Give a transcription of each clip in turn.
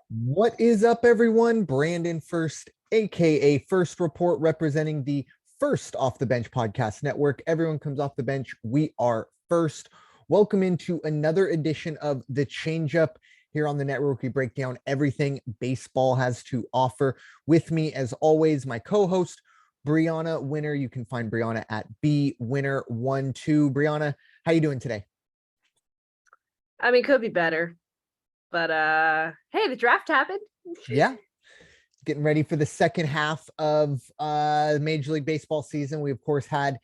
What is up, everyone? Brandon First, aka First Report, representing the First Off the Bench Podcast Network. Everyone comes off the bench. We are first. Welcome into another edition of the Changeup here on the network. We break down everything baseball has to offer. With me, as always, my co-host, Bryanna Winner. You can find Bryanna at bwinner12. Bryanna, how you doing today? I mean, could be better. But hey, the draft happened. Yeah. Getting ready for the second half of Major League Baseball season. We, of course, had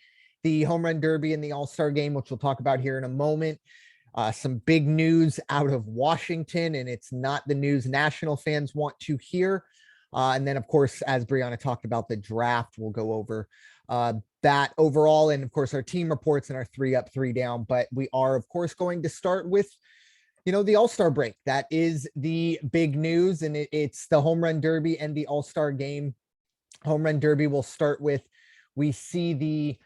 the Home Run Derby and the All-Star Game, which we'll talk about here in a moment. Some big news out of Washington, and it's not the news national fans want to hear. And then, of course, as Bryanna talked about the draft, we'll go over that overall. And, of course, our team reports and our 3 up, 3 down. But we are, of course, going to start with the All-Star break. That is the big news, and it's the Home Run Derby and the All-Star Game. Home Run Derby will start with, we see the,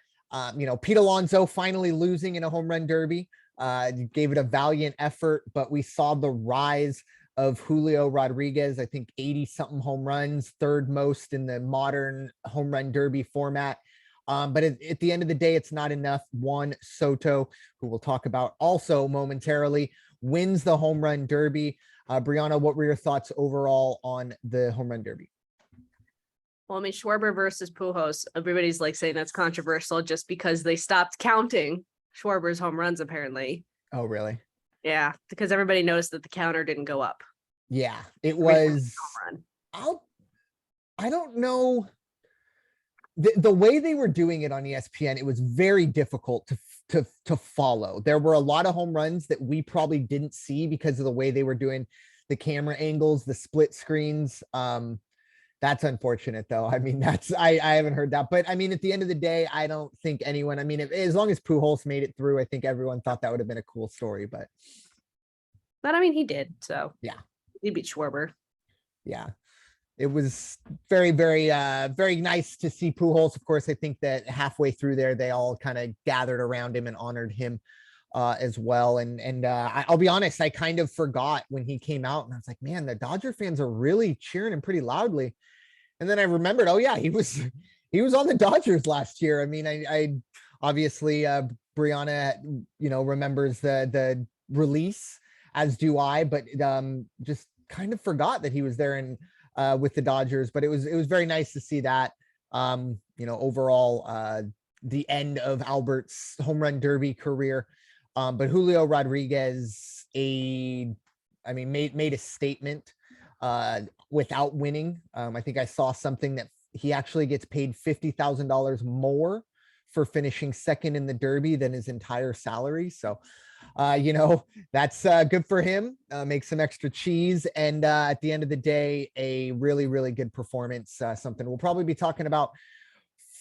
Pete Alonso finally losing in a Home Run Derby. Gave it a valiant effort, but we saw the rise of Julio Rodriguez, I think 80-something home runs, third most in the modern Home Run Derby format. But at the end of the day, it's not enough. Juan Soto, who we'll talk about also momentarily, wins the Home Run Derby. Bryanna, what were your thoughts overall on the Home Run Derby? Well, I mean, Schwarber versus Pujols. Everybody's like saying that's controversial just because they stopped counting Schwarber's home runs, apparently. Oh, really? Yeah, because everybody noticed that the counter didn't go up. Yeah, it was. I don't know. The way they were doing it on ESPN, it was very difficult to follow. There were a lot of home runs that we probably didn't see because of the way they were doing the camera angles, the split screens. That's unfortunate, though. I mean, I haven't heard that, but I mean, at the end of the day, I don't think anyone. I mean, as long as Pujols made it through, I think everyone thought that would have been a cool story. But I mean, he did. So yeah, he beat Schwarber. Yeah. It was very, very, very nice to see Pujols. Of course, I think that halfway through there, they all kind of gathered around him and honored him as well. And I'll be honest, I kind of forgot when he came out, and I was like, man, the Dodger fans are really cheering him pretty loudly. And then I remembered, oh yeah, he was on the Dodgers last year. I mean, I obviously Bryanna, remembers the release, as do I, but just kind of forgot that he was there in. With the Dodgers, but it was very nice to see that, overall, the end of Albert's Home Run Derby career. But Julio Rodriguez, made a statement without winning. I think I saw something that he actually gets paid $50,000 more for finishing second in the Derby than his entire salary. So, that's good for him. Make some extra cheese. And at the end of the day, a really, really good performance. Something we'll probably be talking about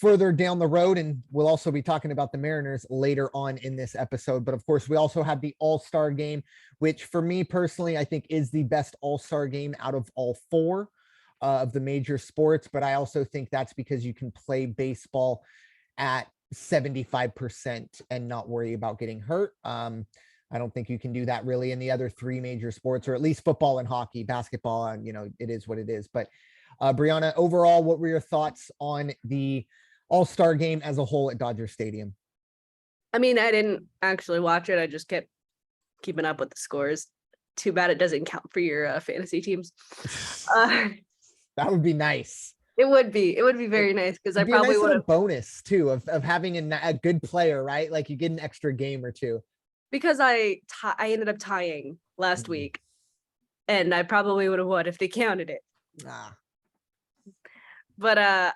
further down the road. And we'll also be talking about the Mariners later on in this episode. But of course, we also have the All-Star Game, which for me personally, I think is the best All-Star Game out of all 4 of the major sports. But I also think that's because you can play baseball at 75% and not worry about getting hurt. I don't think you can do that really in the other 3 major sports, or at least football and hockey. Basketball, and it is what it is. But Bryanna, overall, what were your thoughts on the All-Star Game as a whole at Dodger Stadium? I mean, I didn't actually watch it. I just kept keeping up with the scores. Too bad it doesn't count for your fantasy teams. That would be nice. It would be very nice, because I probably would have bonus too of having a good player, right? Like you get an extra game or 2. Because I ended up tying last week, and I probably would have won if they counted it. But I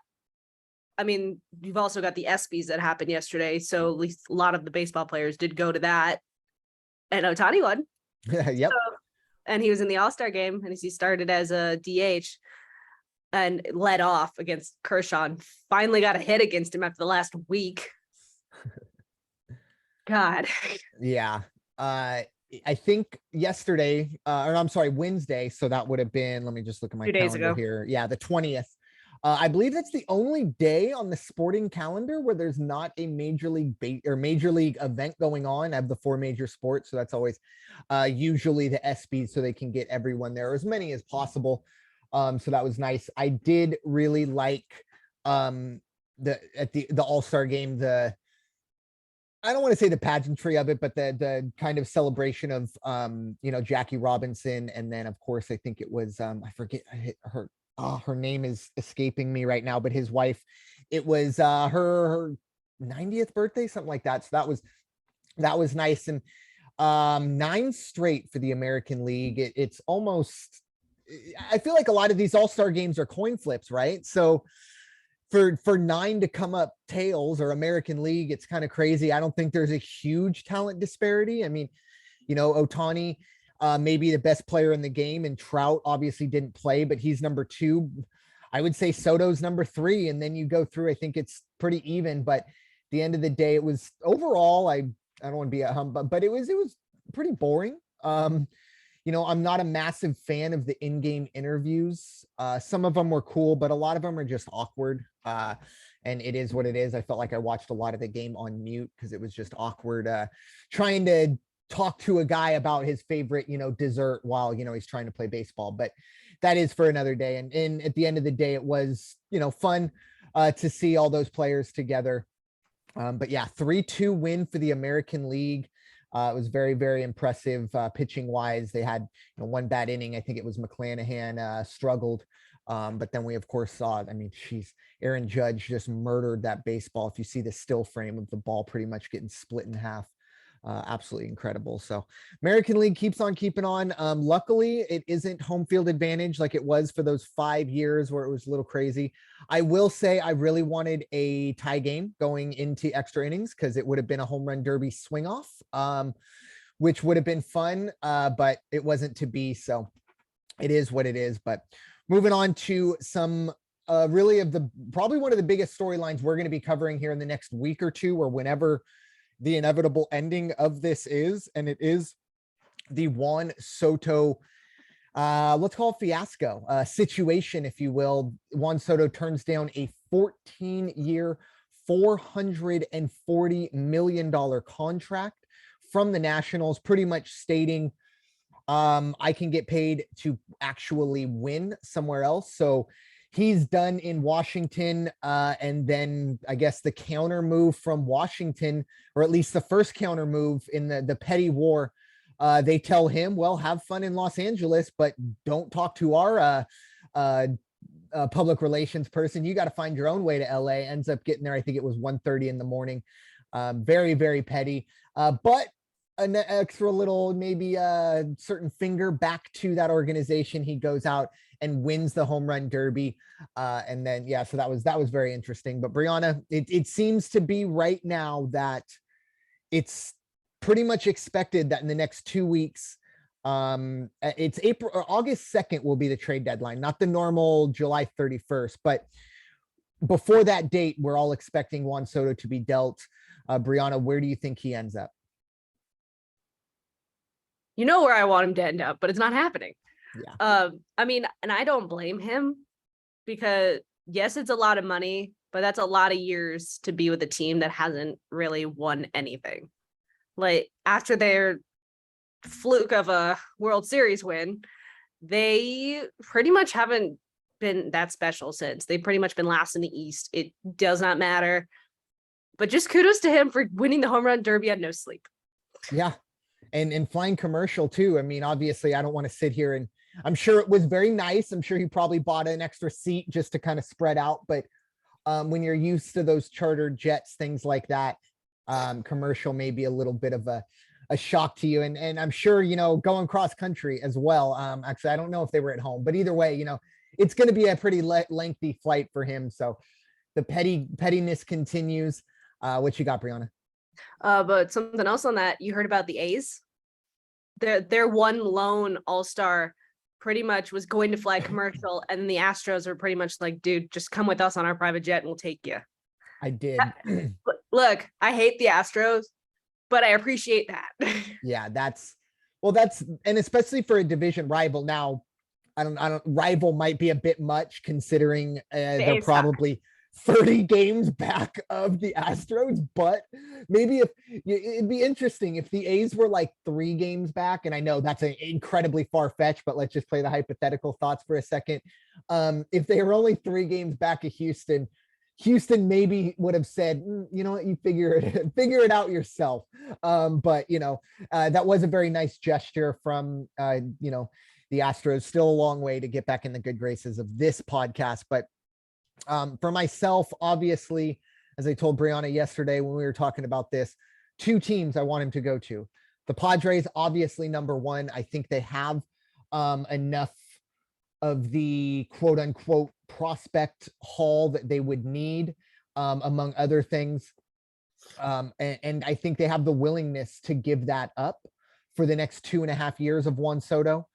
mean, you've also got the ESPYs that happened yesterday, so at least a lot of the baseball players did go to that, and Ohtani won. Yep. So, and he was in the All-Star Game, and he started as a DH. And led off against Kershaw, and finally got a hit against him after the last week. God. Yeah. I think yesterday, Wednesday. So that would have been, let me just look at my calendar here. Yeah. The 20th. I believe that's the only day on the sporting calendar where there's not a major league major league event going on of the 4 major sports. So that's always usually the SB, so they can get everyone there, as many as possible. So that was nice. I did really like the All-Star game, I don't want to say the pageantry of it, but the kind of celebration of Jackie Robinson, and then of course I think it was I forget her name is escaping me right now, but his wife, it was her 90th birthday, something like that. So that was nice. And 9 straight for the American League. It's almost, I feel like a lot of these all-star games are coin flips, right? So for 9 to come up tails, or American League, it's kind of crazy. I don't think there's a huge talent disparity. I mean, Ohtani may be the best player in the game, and Trout obviously didn't play, but he's number 2. I would say Soto's number 3, and then you go through, I think it's pretty even. But at the end of the day, it was overall, I don't want to be a humbug, but it was pretty boring. I'm not a massive fan of the in-game interviews. Some of them were cool, but a lot of them are just awkward. And it is what it is. I felt like I watched a lot of the game on mute because it was just awkward trying to talk to a guy about his favorite, dessert while, he's trying to play baseball. But that is for another day. And at the end of the day, it was, fun to see all those players together. But yeah, 3-2 win for the American League. It was very, very impressive pitching wise. They had 1 bad inning. I think it was McClanahan struggled. But then we, of course, saw, Aaron Judge just murdered that baseball. If you see the still frame of the ball pretty much getting split in half. Absolutely incredible. So American League keeps on keeping on. Luckily, it isn't home field advantage like it was for those 5 years where it was a little crazy. I will say I really wanted a tie game going into extra innings, because it would have been a home run derby swing off, which would have been fun, but it wasn't to be. So it is what it is. But moving on to some really probably one of the biggest storylines we're going to be covering here in the next week or two, or whenever the inevitable ending of this is, and it is the Juan Soto, let's call it fiasco situation, if you will. Juan Soto turns down a 14-year, $440 million contract from the Nationals, pretty much stating, I can get paid to actually win somewhere else. So he's done in Washington. And then I guess the counter move from Washington, or at least the first counter move in the petty war, they tell him, well, have fun in Los Angeles, but don't talk to our public relations person. You got to find your own way to LA. Ends up getting there. I think it was 1:30 in the morning. Very, very petty. But an extra little, maybe a certain finger back to that organization. He goes out and wins the home run derby. And then, yeah, so that was very interesting. But Bryanna, it seems to be right now that it's pretty much expected that in the next 2 weeks, it's April or August 2nd will be the trade deadline, not the normal July 31st. But before that date, we're all expecting Juan Soto to be dealt. Bryanna, where do you think he ends up? You know where I want him to end up, but it's not happening. Yeah. And I don't blame him, because yes, it's a lot of money, but that's a lot of years to be with a team that hasn't really won anything. Like, after their fluke of a World Series win, they pretty much haven't been that special since. They've pretty much been last in the East. It does not matter. But just kudos to him for winning the home run derby on no sleep. Yeah. And flying commercial too. I mean, obviously I don't want to sit here, and I'm sure it was very nice. I'm sure he probably bought an extra seat just to kind of spread out. But when you're used to those chartered jets, things like that, commercial may be a little bit of a shock to you. And I'm sure, going cross country as well. Actually, I don't know if they were at home, but either way, it's going to be a pretty lengthy flight for him. So the pettiness continues. What you got, Bryanna? But something else on that, you heard about the A's? Their one lone all-star pretty much was going to fly commercial, and then the Astros were pretty much like, dude, just come with us on our private jet and we'll take you. I did. Look, I hate the Astros, but I appreciate that. Yeah, and especially for a division rival. Now, rival might be a bit much considering they're A's suck. probably 30 games back of the Astros, but maybe it'd be interesting if the A's were like 3 games back. And I know that's an incredibly far-fetched, but let's just play the hypothetical thoughts for a second. If they were only 3 games back of Houston maybe would have said, you know what, you figure it out yourself. But that was a very nice gesture from the Astros. Still a long way to get back in the good graces of this podcast. But for myself, obviously, as I told Bryanna yesterday when we were talking about this, 2 teams I want him to go to. The Padres, obviously, number 1. I think they have enough of the quote unquote prospect haul that they would need, among other things. And I think they have the willingness to give that up for the next 2.5 years of Juan Soto.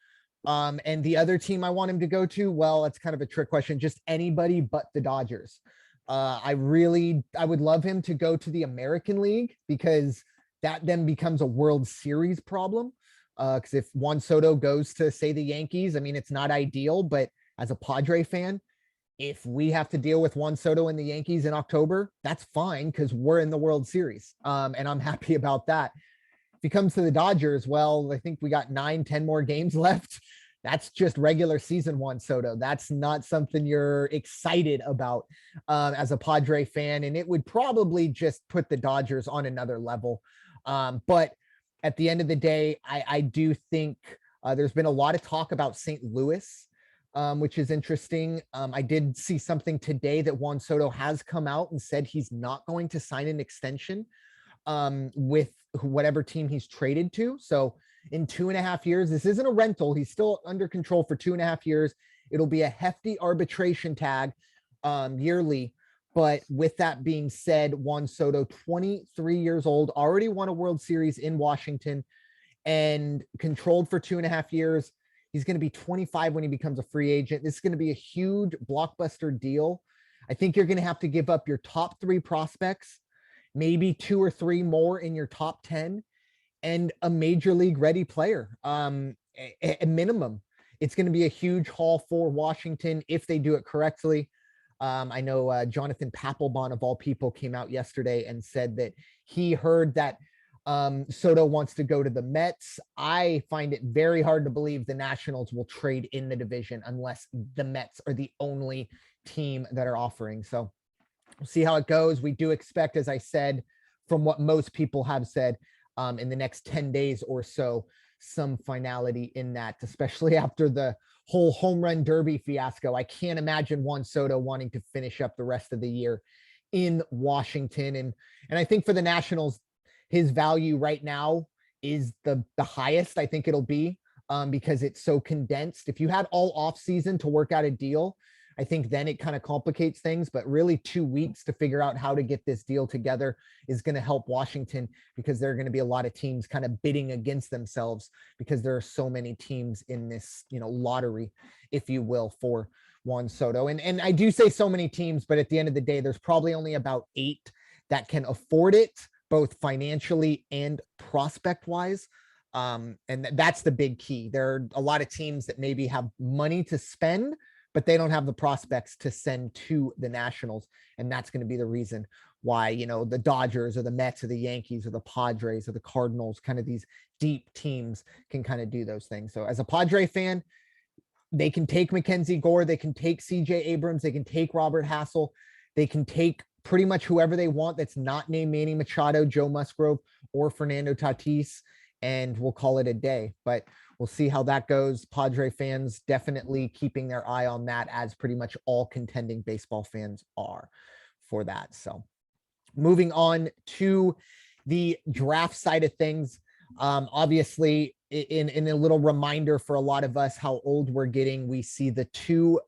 And the other team I want him to go to, well, it's kind of a trick question, just anybody but the Dodgers. I would love him to go to the American League, because that then becomes a World Series problem. Because if Juan Soto goes to, say, the Yankees, I mean, it's not ideal, but as a Padre fan, if we have to deal with Juan Soto and the Yankees in October, that's fine, because we're in the World Series. And I'm happy about that. If he comes to the Dodgers, well, I think we got 9-10 more games left. That's just regular season Juan Soto. That's not something you're excited about as a Padre fan. And it would probably just put the Dodgers on another level. But at the end of the day, I do think there's been a lot of talk about St. Louis, which is interesting. I did see something today that Juan Soto has come out and said he's not going to sign an extension with whatever team he's traded to. So in 2.5 years, this isn't a rental. He's still under control for 2.5 years. It'll be a hefty arbitration tag yearly. But with that being said, Juan Soto, 23 years old, already won a World Series in Washington and controlled for 2.5 years. He's going to be 25 when he becomes a free agent. This is going to be a huge blockbuster deal. I think you're going to have to give up your top 3 prospects, maybe 2 or 3 more in your top 10, and a major league ready player, a minimum. It's going to be a huge haul for Washington if they do it correctly. I know Jonathan Papelbon, of all people, came out yesterday and said that he heard that Soto wants to go to the Mets. I find it very hard to believe the Nationals will trade in the division unless the Mets are the only team that are offering. So we'll see how it goes. We do expect, as I said, from what most people have said, in the next 10 days or so, some finality in that, especially after the whole home run derby fiasco. I can't imagine Juan Soto wanting to finish up the rest of the year in Washington. And I think for the Nationals, his value right now is the highest I think it'll be, because it's so condensed. If you had all off season to work out a deal, I think then it kind of complicates things, but really 2 weeks to figure out how to get this deal together is going to help Washington, because there are going to be a lot of teams kind of bidding against themselves, because there are so many teams in this, lottery, if you will, for Juan Soto. And I do say so many teams, but at the end of the day, there's probably only about 8 that can afford it, both financially and prospect wise. And that's the big key. There are a lot of teams that maybe have money to spend, but they don't have the prospects to send to the Nationals. And that's going to be the reason why, the Dodgers or the Mets or the Yankees or the Padres or the Cardinals, kind of these deep teams, can kind of do those things. So as a Padre fan, they can take Mackenzie Gore, they can take CJ Abrams, they can take Robert Hassel, they can take pretty much whoever they want that's not named Manny Machado, Joe Musgrove, or Fernando Tatis, and we'll call it a day. But we'll see how that goes. Padre fans definitely keeping their eye on that, as pretty much all contending baseball fans are for that. So moving on to the draft side of things, obviously in a little reminder for a lot of us how old we're getting, we see the 2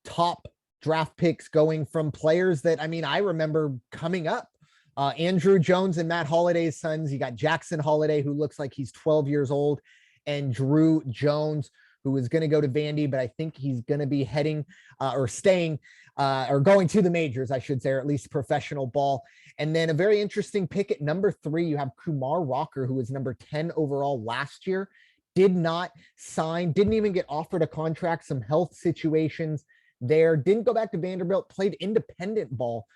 top draft picks going from players that, I remember coming up. Andrew Jones and Matt Holliday's sons. You got Jackson Holliday, who looks like he's 12 years old, and Drew Jones, who is going to go to Vandy, but I think he's going to be heading or staying or going to the majors, I should say, or at least professional ball. And then a very interesting pick at number 3, you have Kumar Rocker, who was number 10 overall last year. did not sign, didn't even get offered a contract, some health situations there, didn't go back to Vanderbilt, played independent ball.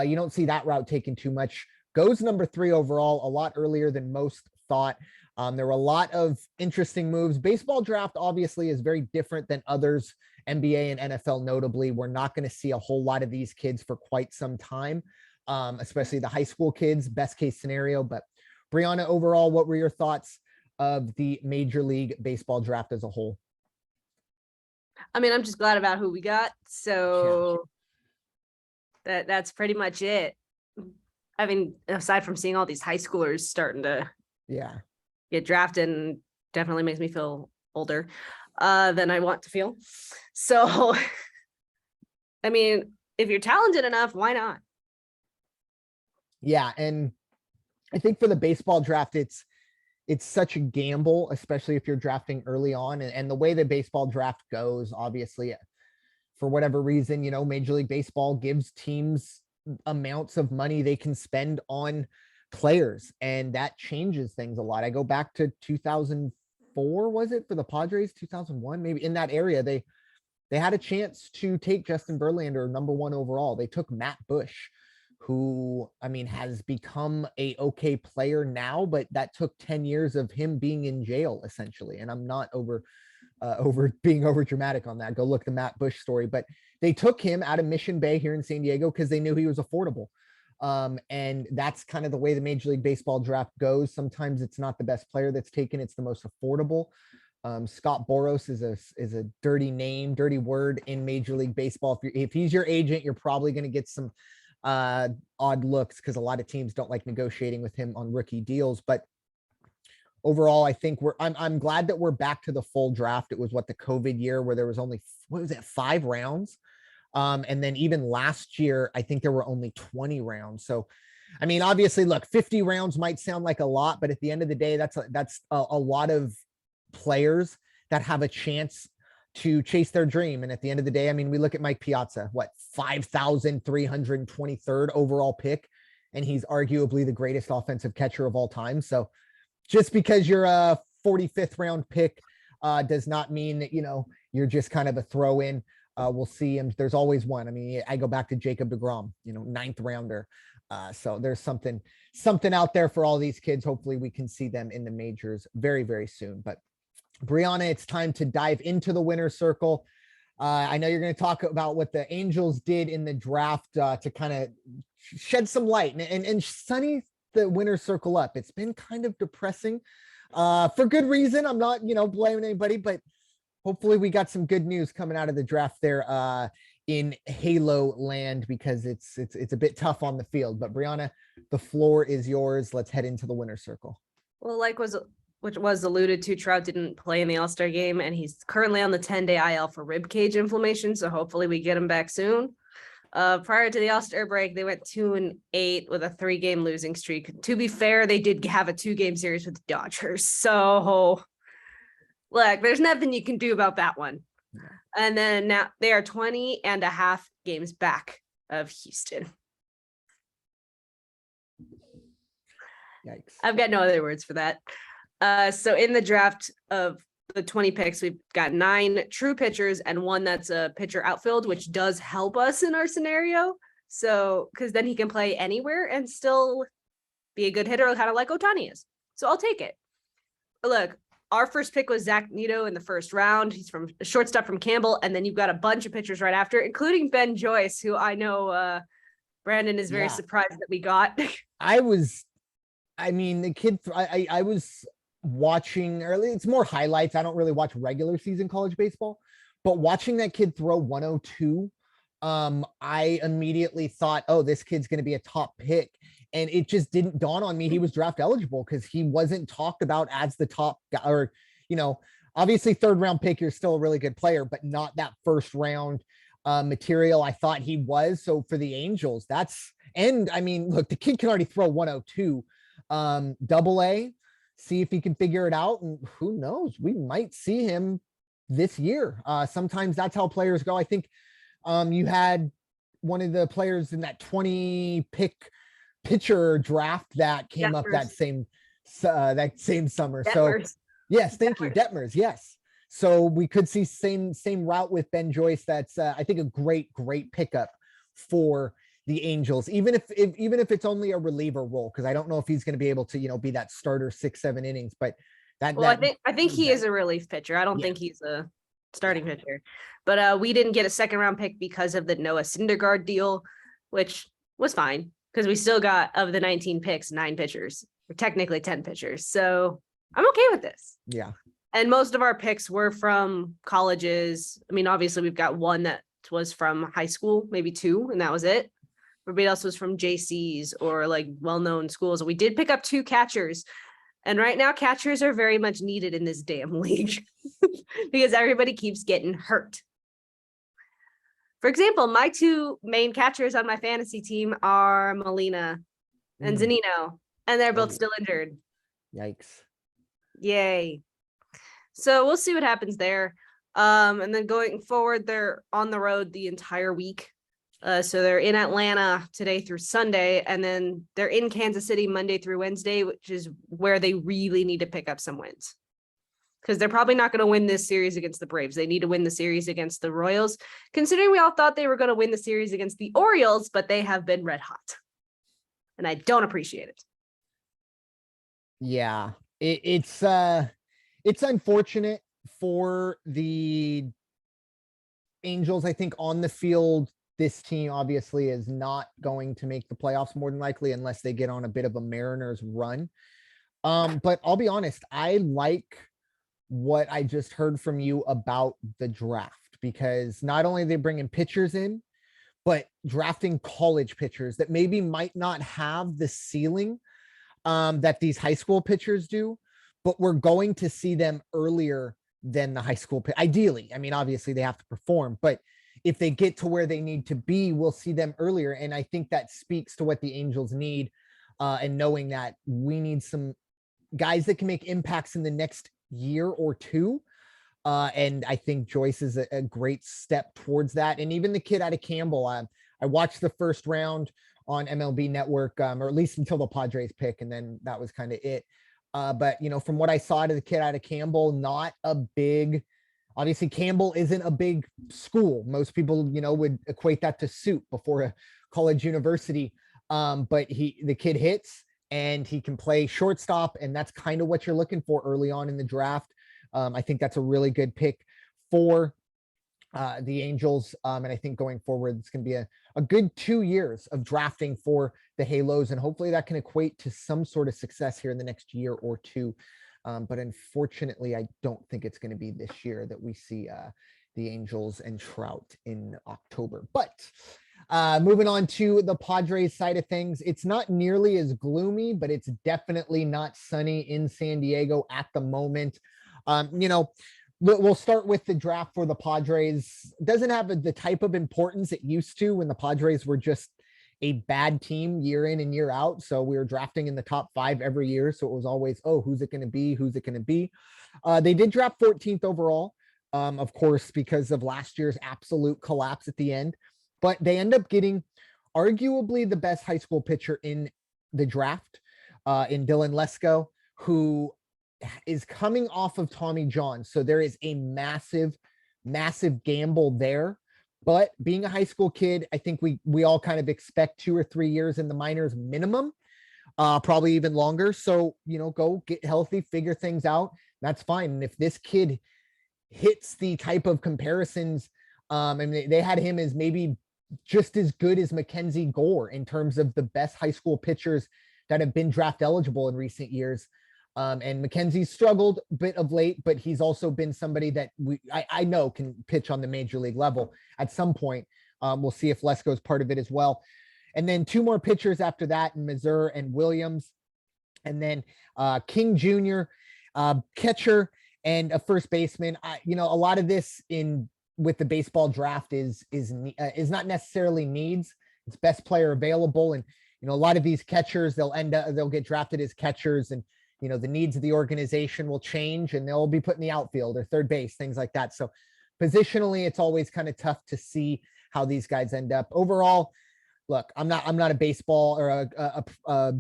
You don't see that route taken too much. Goes number 3 overall, a lot earlier than most thought. There were a lot of interesting moves. Baseball draft obviously is very different than others, NBA and NFL notably. We're not going to see a whole lot of these kids for quite some time, especially the high school kids, best case scenario. But Bryanna, overall, what were your thoughts of the Major League Baseball draft as a whole? I mean, I'm just glad about who we got. So that's pretty much it. I mean, aside from seeing all these high schoolers starting to get drafted, and definitely makes me feel older than I want to feel. So, I mean, if you're talented enough, why not? Yeah, and I think for the baseball draft, it's such a gamble, especially if you're drafting early on. And the way the baseball draft goes, obviously, for whatever reason, you know, Major League Baseball gives teams amounts of money they can spend on players, and that changes things a lot. I go back to 2004, was it for the Padres? 2001, maybe, in that area. They had a chance to take Justin Verlander number 1 overall. They took Matt Bush, who, I mean, has become a okay player now, but that took 10 years of him being in jail, essentially. And I'm not being over dramatic on that. Go look the Matt Bush story, but they took him out of Mission Bay here in San Diego because they knew he was affordable. And that's kind of the way the Major League Baseball draft goes. Sometimes it's not the best player that's taken, it's the most affordable. Scott Boras is a dirty name, dirty word in Major League Baseball. If he's your agent, you're probably going to get some odd looks because a lot of teams don't like negotiating with him on rookie deals. But overall, I think I'm glad that we're back to the full draft. It was the COVID year where there was only, 5 rounds. And then even last year, I think there were only 20 rounds. So, I mean, obviously, look, 50 rounds might sound like a lot, but at the end of the day, that's a lot of players that have a chance to chase their dream. And at the end of the day, I mean, we look at Mike Piazza, 5,323rd overall pick, and he's arguably the greatest offensive catcher of all time. So just because you're a 45th round pick does not mean that, you know, you're just kind of a throw in. We'll see him. There's always one. I mean, I go back to Jacob deGrom, you know, 9th rounder. So there's something out there for all these kids. Hopefully we can see them in the majors very, very soon. But Bryanna, it's time to dive into the winner's circle. I know you're going to talk about what the Angels did in the draft to kind of shed some light and sunny the winner's circle up. It's been kind of depressing for good reason. I'm not, you know, blaming anybody, but hopefully we got some good news coming out of the draft there in Halo land, because it's a bit tough on the field. But Bryanna, the floor is yours. Let's head into the winner's circle. Well, which was alluded to, Trout didn't play in the All-Star game, and he's currently on the 10-day IL for rib cage inflammation. So hopefully we get him back soon. Prior to the All-Star break, they went 2-8 with a 3-game losing streak. To be fair, they did have a 2-game series with the Dodgers. So look, there's nothing you can do about that one. And then now they are 20.5 games back of Houston. Yikes. I've got no other words for that. So in the draft of the 20 picks, we've got 9 true pitchers and 1 that's a pitcher outfield, which does help us in our scenario. So, because then he can play anywhere and still be a good hitter, kind of like Ohtani is. So I'll take it. Look, our first pick was Zach Neto in the first round. He's from a shortstop from Campbell. And then you've got a bunch of pitchers right after, including Ben Joyce, who I know Brandon is very surprised that we got. I was watching early. It's more highlights. I don't really watch regular season college baseball, but watching that kid throw 102, I immediately thought, oh, this kid's going to be a top pick. And it just didn't dawn on me he was draft eligible, because he wasn't talked about as the top guy, or, you know, obviously 3rd round pick, you're still a really good player, but not that 1st round material I thought he was. So for the Angels, and I mean, look, the kid can already throw 102, AA, see if he can figure it out. And who knows, we might see him this year. Sometimes that's how players go. I think you had one of the players in that 20 pick pitcher draft that came up that same summer. So Yes, thank you, Detmers. Yes. So we could see same route with Ben Joyce. That's I think a great pickup for the Angels, even if it's only a reliever role, because I don't know if he's going to be able to be that starter 6-7 innings, but Well, I think he is a relief pitcher. I don't think he's a starting pitcher. But we didn't get a second round pick because of the Noah Syndergaard deal, which was fine because we still got, of the 19 picks, 9 pitchers, or technically 10 pitchers. So I'm okay with this. Yeah. And most of our picks were from colleges. I mean, obviously we've got one that was from high school, maybe 2, and that was it. Everybody else was from JCs or like well-known schools. We did pick up 2 catchers. And right now, catchers are very much needed in this damn league because everybody keeps getting hurt. For example, my 2 main catchers on my fantasy team are Molina and Zanino, and they're both still injured. Yikes. Yay. So we'll see what happens there. And then going forward, they're on the road the entire week. So they're in Atlanta today through Sunday, and then they're in Kansas City Monday through Wednesday, which is where they really need to pick up some wins. Because they're probably not going to win this series against the Braves. They need to win the series against the Royals, considering we all thought they were going to win the series against the Orioles, but they have been red hot. And I don't appreciate it. Yeah, it's unfortunate for the Angels. I think on the field, this team obviously is not going to make the playoffs more than likely unless they get on a bit of a Mariners run. But I'll be honest, I like what I just heard from you about the draft, because not only are they bringing pitchers in, but drafting college pitchers that maybe might not have the ceiling that these high school pitchers do, but we're going to see them earlier than the high school. Ideally, I mean, obviously they have to perform, but if they get to where they need to be, we'll see them earlier. And I think that speaks to what the Angels need, and knowing that we need some guys that can make impacts in the next year or 2. And I think Joyce is a great step towards that. And even the kid out of Campbell, I watched the first round on MLB Network, or at least until the Padres pick, and then that was kind of it. But from what I saw to the kid out of Campbell, not a big, obviously Campbell isn't a big school. Most people, would equate that to soup before a college university. But the kid hits and he can play shortstop, and that's kind of what you're looking for early on in the draft. I think that's a really good pick for the Angels. And I think going forward, it's going to be a good 2 years of drafting for the Halos. And hopefully that can equate to some sort of success here in the next year or 2. But unfortunately, I don't think it's going to be this year that we see the Angels and Trout in October. But moving on to the Padres side of things, it's not nearly as gloomy, but it's definitely not sunny in San Diego at the moment. We'll start with the draft for the Padres. It doesn't have the type of importance it used to when the Padres were just a bad team year in and year out. So we were drafting in the top 5 every year. So it was always, oh, who's it going to be? Who's it going to be? They did draft 14th overall, of course, because of last year's absolute collapse at the end. But they end up getting arguably the best high school pitcher in the draft, in Dylan Lesko, who is coming off of Tommy John. So there is a massive gamble there. But being a high school kid, I think we all kind of expect 2 or 3 years in the minors minimum, probably even longer. So, go get healthy, figure things out. That's fine. And if this kid hits the type of comparisons, and they had him as maybe just as good as Mackenzie Gore in terms of the best high school pitchers that have been draft eligible in recent years. And Mackenzie's struggled a bit of late, but he's also been somebody that I know can pitch on the major league level at some point. We'll see if Lesko is part of it as well. And then 2 more pitchers after that in Mazur and Williams. And then King Jr., catcher, and a first baseman. A lot of this with the baseball draft is not necessarily needs. It's best player available. And, a lot of these catchers, they'll get drafted as catchers, and, the needs of the organization will change and they'll be put in the outfield or third base, things like that. So positionally, it's always kind of tough to see how these guys end up. Overall, look, I'm not a baseball or a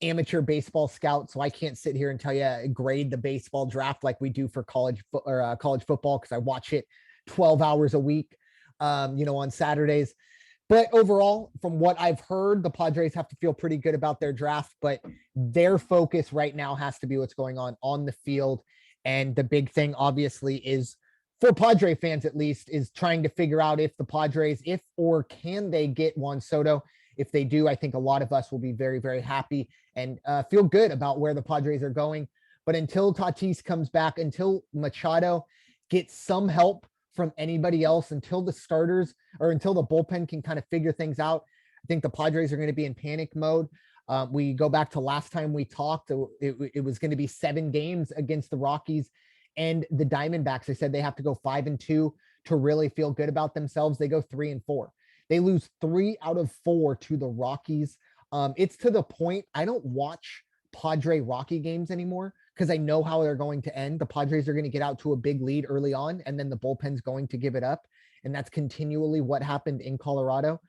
amateur baseball scout, so I can't sit here and tell you grade the baseball draft like we do for college football, because I watch it 12 hours a week, on Saturdays. But overall, from what I've heard, the Padres have to feel pretty good about their draft, but their focus right now has to be what's going on the field. And the big thing, obviously, is for Padre fans, at least, is trying to figure out if the Padres, can they get Juan Soto. If they do, I think a lot of us will be very, very happy and feel good about where the Padres are going. But until Tatis comes back, until Machado gets some help from anybody else, until the starters or until the bullpen can kind of figure things out, I think the Padres are going to be in panic mode. We go back to last time we talked, it was going to be 7 games against the Rockies and the Diamondbacks. They said they have to go 5-2 to really feel good about themselves. They go 3-4. They lose 3 out of 4 to the Rockies. It's to the point I don't watch Padre Rocky games anymore because I know how they're going to end. The Padres are going to get out to a big lead early on, and then the bullpen's going to give it up. And that's continually what happened in Colorado.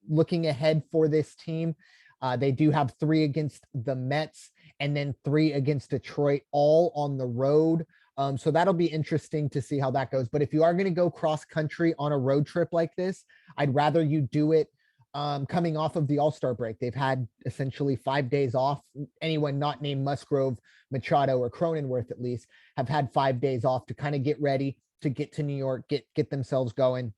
Looking ahead for this team, they do have 3 against the Mets and then 3 against Detroit, all on the road. So that'll be interesting to see how that goes. But if you are going to go cross country on a road trip like this, I'd rather you do it coming off of the All-Star break. They've had essentially 5 days off. Anyone not named Musgrove, Machado, or Cronenworth, at least, have had 5 days off to kind of get ready to get to New York, get themselves going.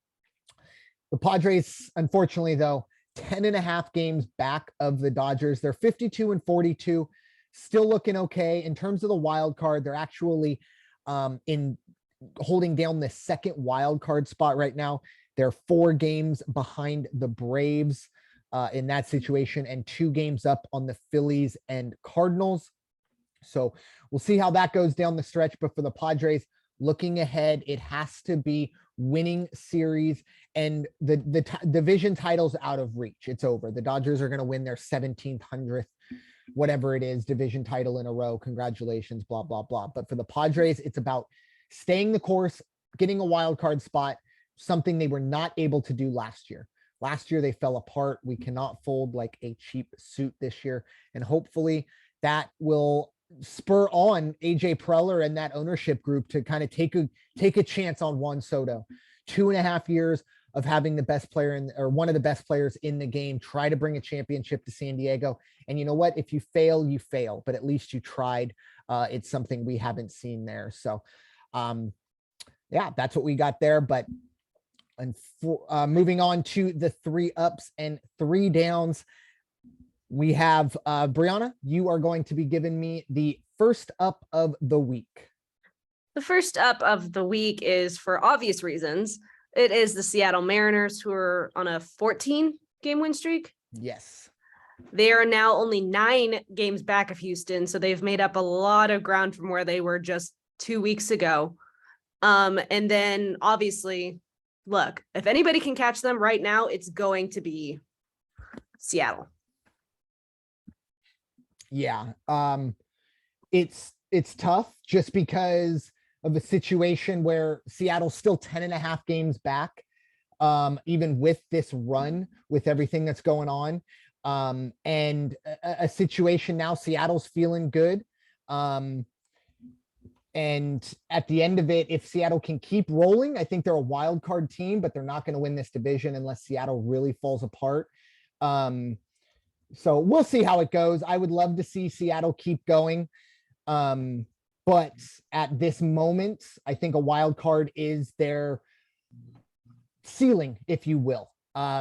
The Padres, unfortunately, though, 10.5 games back of the Dodgers. They're 52-42, still looking okay. In terms of the wild card, they're actually in holding down the second wild card spot right now. They're 4 games behind the Braves in that situation and 2 games up on the Phillies and Cardinals. So we'll see how that goes down the stretch. But for the Padres, looking ahead, it has to be winning series, and the division title's out of reach. It's over. The Dodgers are going to win their 1700th, whatever it is, division title in a row. Congratulations, blah, blah, blah. But for the Padres, it's about staying the course, getting a wild card spot, something they were not able to do last year. Last year, they fell apart. We cannot fold like a cheap suit this year. And hopefully that will spur on AJ Preller and that ownership group to kind of take a chance on Juan Soto. 2.5 years of having the best player or one of the best players in the game, try to bring a championship to San Diego. And you know what? If you fail, you fail, but at least you tried. It's something we haven't seen there. So yeah, that's what we got there. But moving on to the 3 ups and 3 downs, we have Bryanna, you are going to be giving me the first up of the week. The first up of the week is, for obvious reasons, it is the Seattle Mariners, who are on a 14-game win streak. Yes. They are now only 9 games back of Houston, so they've made up a lot of ground from where they were just 2 weeks ago. And then, obviously, look, if anybody can catch them right now, it's going to be Seattle. Yeah. It's tough just because of the situation where Seattle's still 10.5 games back, even with this run, with everything that's going on. And a situation now, Seattle's feeling good. And at the end of it, if Seattle can keep rolling, I think they're a wild card team, but they're not going to win this division unless Seattle really falls apart. So we'll see how it goes. I would love to see Seattle keep going. But at this moment, I think a wild card is their ceiling, if you will.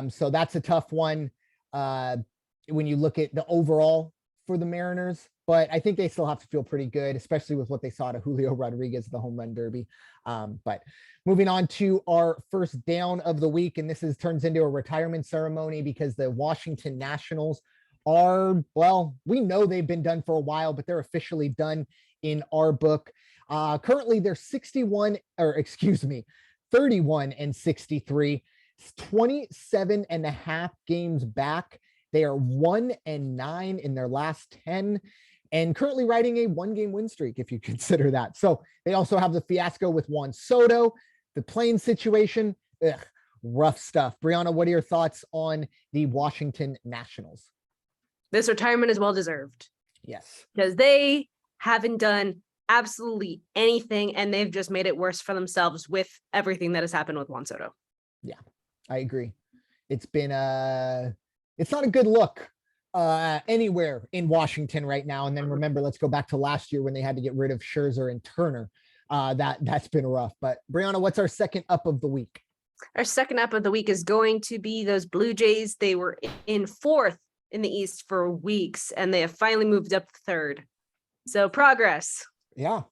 So that's a tough one when you look at the overall for the Mariners. But I think they still have to feel pretty good, especially with what they saw to Julio Rodriguez, the home run derby. But moving on to our first down of the week, and this turns into a retirement ceremony because the Washington Nationals are, well, we know they've been done for a while, but they're officially done in our book. Currently, they're 31-63, 27.5 games back. They are 1-9 in their last 10 and currently riding a 1-game win streak, if you consider that. So they also have the fiasco with Juan Soto, the plane situation. Rough stuff. Bryanna, what are your thoughts on the Washington Nationals? This retirement is well deserved. Yes. Because they haven't done absolutely anything, and they've just made it worse for themselves with everything that has happened with Juan Soto. Yeah, I agree. It's been it's not a good look anywhere in Washington right now. And then remember, let's go back to last year when they had to get rid of Scherzer and Turner. That's been rough. But Bryanna, what's our second up of the week? Our second up of the week is going to be those Blue Jays. They were in fourth in the East for weeks, and they have finally moved up to third. So progress. Yeah.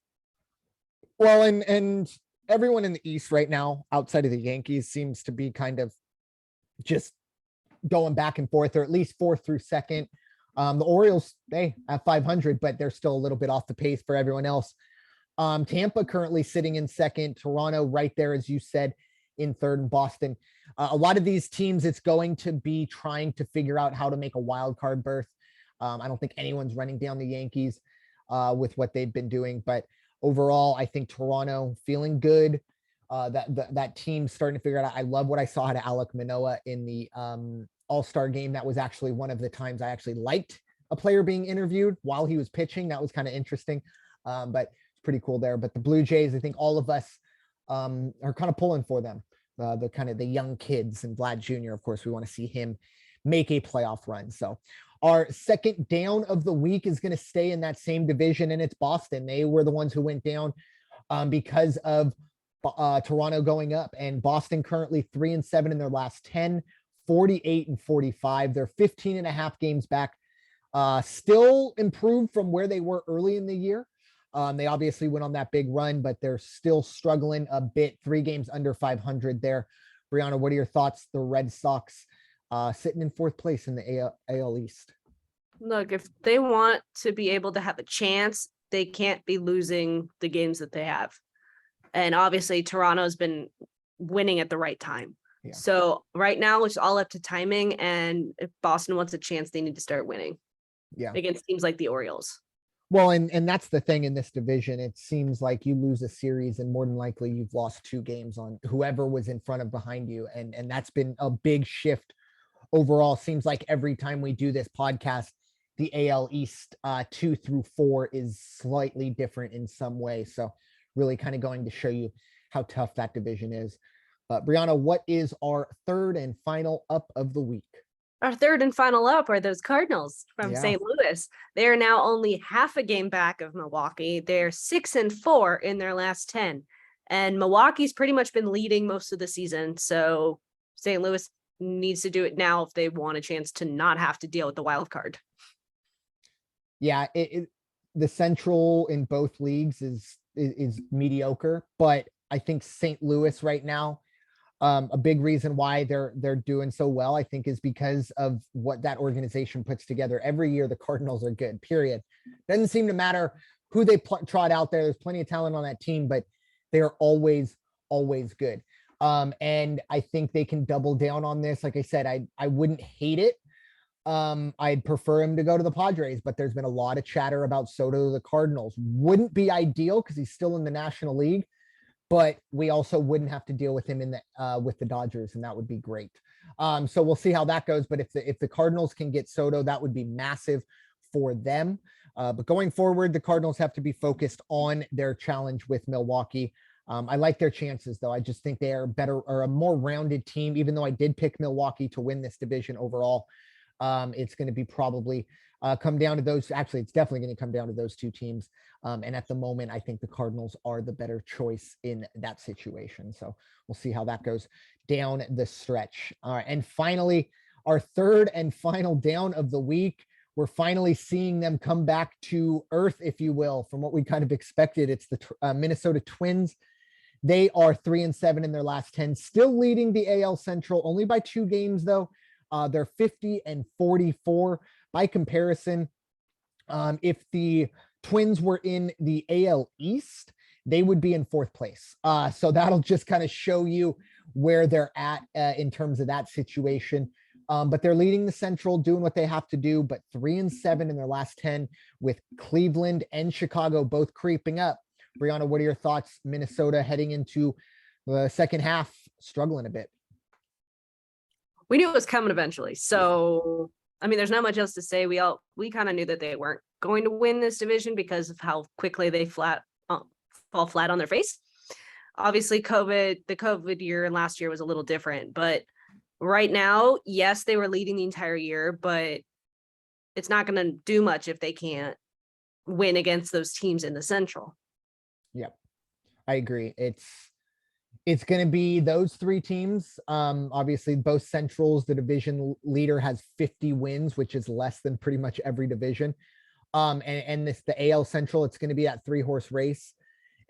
Well, and everyone in the East right now, outside of the Yankees, seems to be kind of just going back and forth, or at least fourth through second. The Orioles, they have 500, but they're still a little bit off the pace for everyone else. Tampa currently sitting in second, Toronto right there, as you said, in third, and Boston. A lot of these teams, it's going to be trying to figure out how to make a wild card berth. I don't think anyone's running down the Yankees with what they've been doing, but overall, I think Toronto feeling good. That team's starting to figure it out. I love what I saw out of Alek Manoah in the All-Star game. That was actually one of the times I actually liked a player being interviewed while he was pitching. That was kind of interesting, but it's pretty cool there. But the Blue Jays, I think all of us are kind of pulling for them. The kind of the young kids, and Vlad Jr., of course, we want to see him make a playoff run. So our second down of the week is going to stay in that same division, and it's Boston. They were the ones who went down because of Toronto going up, and Boston currently 3-7 in their last 10, 48-45. They're 15.5 games back. Still improved from where they were early in the year. They obviously went on that big run, but they're still struggling a bit. 3 games under 500 there. Bryanna, what are your thoughts? The Red Sox sitting in fourth place in the AL East. Look, if they want to be able to have a chance, they can't be losing the games that they have. And obviously, Toronto's been winning at the right time. Yeah. So right now, it's all up to timing. And if Boston wants a chance, they need to start winning. Yeah, against teams like the Orioles. Well, and that's the thing in this division. It seems like you lose a series and more than likely you've lost 2 games on whoever was in front of behind you. And that's been a big shift overall. Seems like every time we do this podcast, the AL East 2 through 4 is slightly different in some way. So really kind of going to show you how tough that division is. But Bryanna, what is our third and final up of the week? Our third and final up are those Cardinals from St. Louis. They are now only half a game back of Milwaukee. They're 6-4 in their last 10. And Milwaukee's pretty much been leading most of the season. So St. Louis needs to do it now if they want a chance to not have to deal with the wild card. Yeah, the Central in both leagues is mediocre, but I think St. Louis right now, a big reason why they're doing so well, I think, is because of what that organization puts together. Every year, the Cardinals are good, period. Doesn't seem to matter who they trot out there. There's plenty of talent on that team, but they are always good. And I think they can double down on this. Like I said, I wouldn't hate it. I'd prefer him to go to the Padres, but there's been a lot of chatter about Soto to the Cardinals. Wouldn't be ideal because he's still in the National League, but we also wouldn't have to deal with him in the with the Dodgers, and that would be great. So we'll see how that goes. But if the Cardinals can get Soto, that would be massive for them. But going forward, the Cardinals have to be focused on their challenge with Milwaukee. I like their chances, though. I just think they are better or a more rounded team, even though I did pick Milwaukee to win this division overall. It's going to be probably come down to those. Actually, it's definitely going to come down to those 2 teams. And at the moment, I think the Cardinals are the better choice in that situation. So we'll see how that goes down the stretch. All right. And finally, our third and final down of the week. We're finally seeing them come back to earth, if you will, from what we kind of expected. It's the Minnesota Twins. They are 3-7 in their last 10, still leading the AL Central, only by 2 games, though. They're 50-44. By comparison, if the Twins were in the AL East, they would be in 4th place. So that'll just kind of show you where they're at in terms of that situation. But they're leading the Central, doing what they have to do, but 3-7 in their last 10 with Cleveland and Chicago both creeping up. Bryanna, what are your thoughts? Minnesota heading into the second half, struggling a bit. We knew it was coming eventually. So I mean, there's not much else to say. We kind of knew that they weren't going to win this division because of how quickly they fall flat on their face. Obviously, the COVID year and last year was a little different, but right now, yes, they were leading the entire year, but it's not going to do much if they can't win against those teams in the Central. Yep, I agree. It's going to be those three teams. Obviously, both Centrals, the division leader has 50 wins, which is less than pretty much every division. And the AL Central, it's going to be that 3-horse race.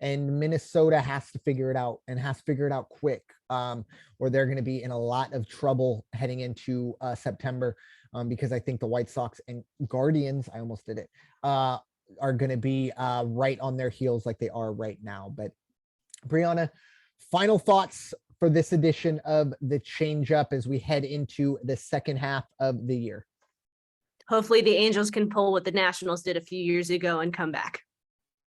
And Minnesota has to figure it out and has to figure it out quick, or they're going to be in a lot of trouble heading into September, because I think the White Sox and Guardians, I almost did it, are going to be right on their heels like they are right now. But Bryanna, final thoughts for this edition of the Changeup as we head into the second half of the year. Hopefully the Angels can pull what the Nationals did a few years ago and come back.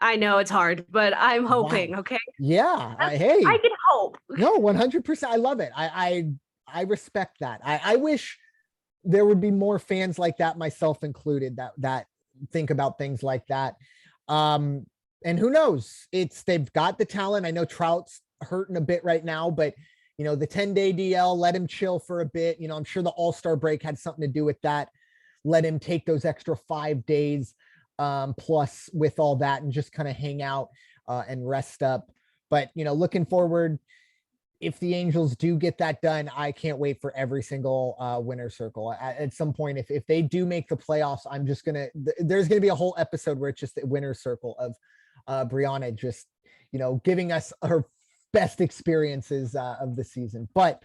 I know it's hard, but I'm hoping. Wow. Okay. Yeah. Hey, I can hope. No, 100%. I love it. I respect that. I wish there would be more fans like that, myself included, that think about things like that. And who knows? They've got the talent. I know Trout's hurting a bit right now, but the 10-day DL, let him chill for a bit. I'm sure the All-Star break had something to do with that. Let him take those extra 5 days plus with all that and just kind of hang out and rest up. But, looking forward, if the Angels do get that done, I can't wait for every single winner's circle. At some point, if they do make the playoffs, there's going to be a whole episode where it's just the winner's circle of Bryanna just, giving us her best experiences of the season. But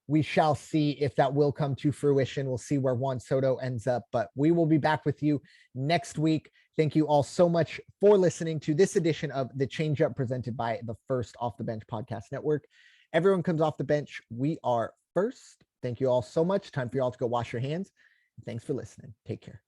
we shall see if that will come to fruition. We'll see where Juan Soto ends up, but we will be back with you next week. Thank you all so much for listening to this edition of the Changeup presented by the First Off the Bench Podcast Network. Everyone comes off the bench. We are First. Thank you all so much. Time for you all to go wash your hands. Thanks for listening. Take care.